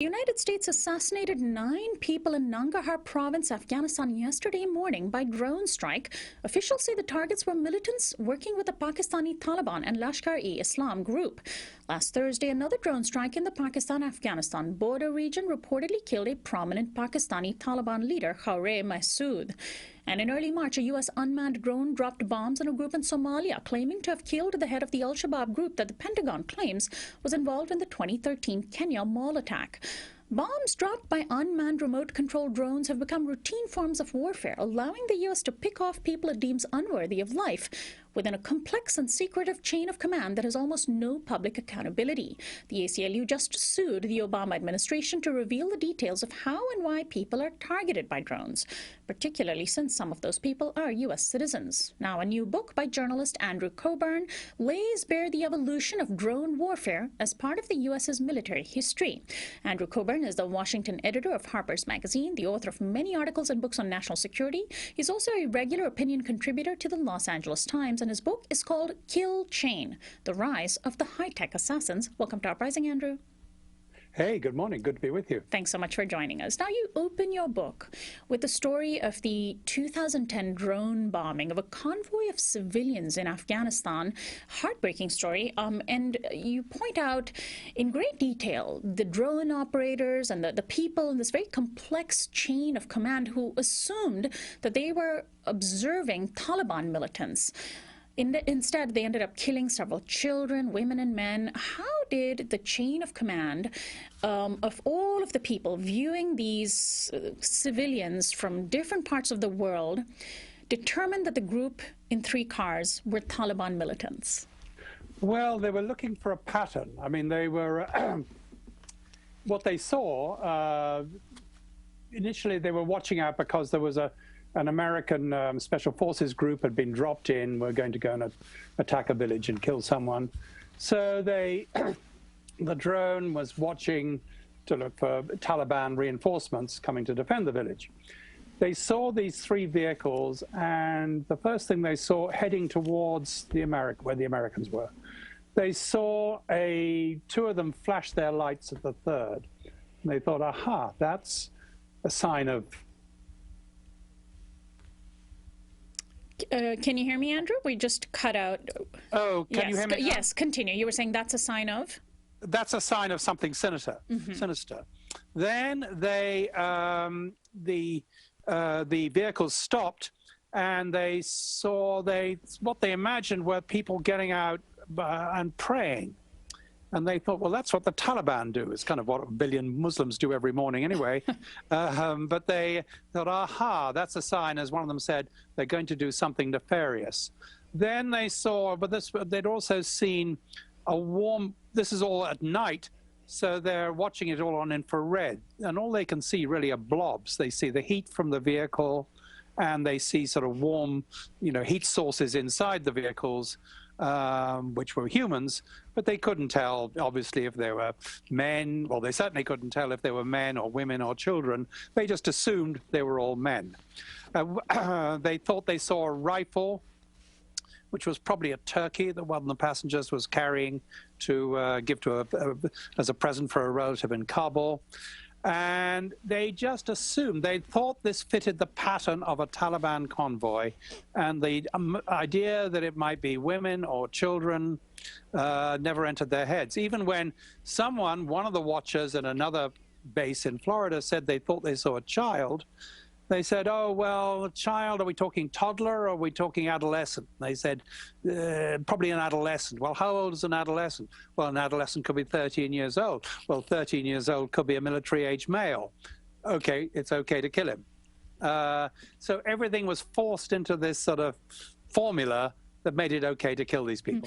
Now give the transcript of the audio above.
The United States assassinated 9 people in Nangarhar province, Afghanistan yesterday morning by drone strike. Officials say the targets were militants working with the Pakistani Taliban and Lashkar-e-Islam group. Last Thursday, another drone strike in the Pakistan-Afghanistan border region reportedly killed a prominent Pakistani Taliban leader, Khaure Massoud. And in early March, a U.S. unmanned drone dropped bombs on a group in Somalia, claiming to have killed the head of the Al-Shabab group that the Pentagon claims was involved in the 2013 Kenya mall attack. Bombs dropped by unmanned remote-controlled drones have become routine forms of warfare, allowing the U.S. to pick off people it deems unworthy of life within a complex and secretive chain of command that has almost no public accountability. The ACLU just sued the Obama administration to reveal the details of how and why people are targeted by drones, particularly since some of those people are U.S. citizens. Now, a new book by journalist Andrew Cockburn lays bare the evolution of drone warfare as part of the U.S.'s military history. Andrew Cockburn is the Washington editor of Harper's Magazine, the author of many articles and books on national security. He's also a regular opinion contributor to the Los Angeles Times, and his book is called Kill Chain: The Rise of the High-Tech Assassins. Welcome to Uprising, Andrew. Hey, good morning. Good to be with you. Thanks so much for joining us. Now, you open your book with the story of the 2010 drone bombing of a convoy of civilians in Afghanistan. Heartbreaking story. And you point out in great detail the drone operators and the people in this very complex chain of command who assumed that they were observing Taliban militants. Instead, they ended up killing several children, women, and men. How did the chain of command of all of the people viewing these civilians from different parts of the world determine that the group in 3 cars were Taliban militants? Well, they were looking for a pattern. I mean, they were what they saw initially. They were watching out because there was an American Special Forces group had been dropped in, were going to go and attack a village and kill someone. So the drone was watching to look for Taliban reinforcements coming to defend the village. They saw these 3 vehicles, and the first thing they saw heading towards where the Americans were, they saw 2 of them flash their lights at the 3rd. And they thought, aha, that's a sign of... Can you hear me, Andrew? We just cut out. Oh, can you hear me now? Yes, continue. You were saying that's a sign of? That's a sign of something sinister. Sinister. Then they, the vehicles stopped, and they saw what they imagined were people getting out and praying. And they thought, well, that's what the Taliban do. It's kind of what 1 billion Muslims do every morning anyway. But they thought, aha, that's a sign, as one of them said, they're going to do something nefarious. Then they saw, but they'd also seen this is all at night, so they're watching it all on infrared. And all they can see really are blobs. They see the heat from the vehicle, and they see sort of warm, heat sources inside the vehicles, which were humans, but they couldn't tell, obviously, if they were men. Well, they certainly couldn't tell if they were men or women or children. They just assumed they were all men. They thought they saw a rifle, which was probably a turkey that one of the passengers was carrying to give to as a present for a relative in Kabul. And they just assumed, they thought this fitted the pattern of a Taliban convoy, and the idea that it might be women or children never entered their heads. Even when one of the watchers at another base in Florida said they thought they saw a child, they said, oh, well, a child, are we talking toddler or are we talking adolescent? They said, probably an adolescent. Well, how old is an adolescent? Well, an adolescent could be 13 years old. Well, 13 years old could be a military-age male. Okay, it's okay to kill him. So everything was forced into this sort of formula that made it okay to kill these people.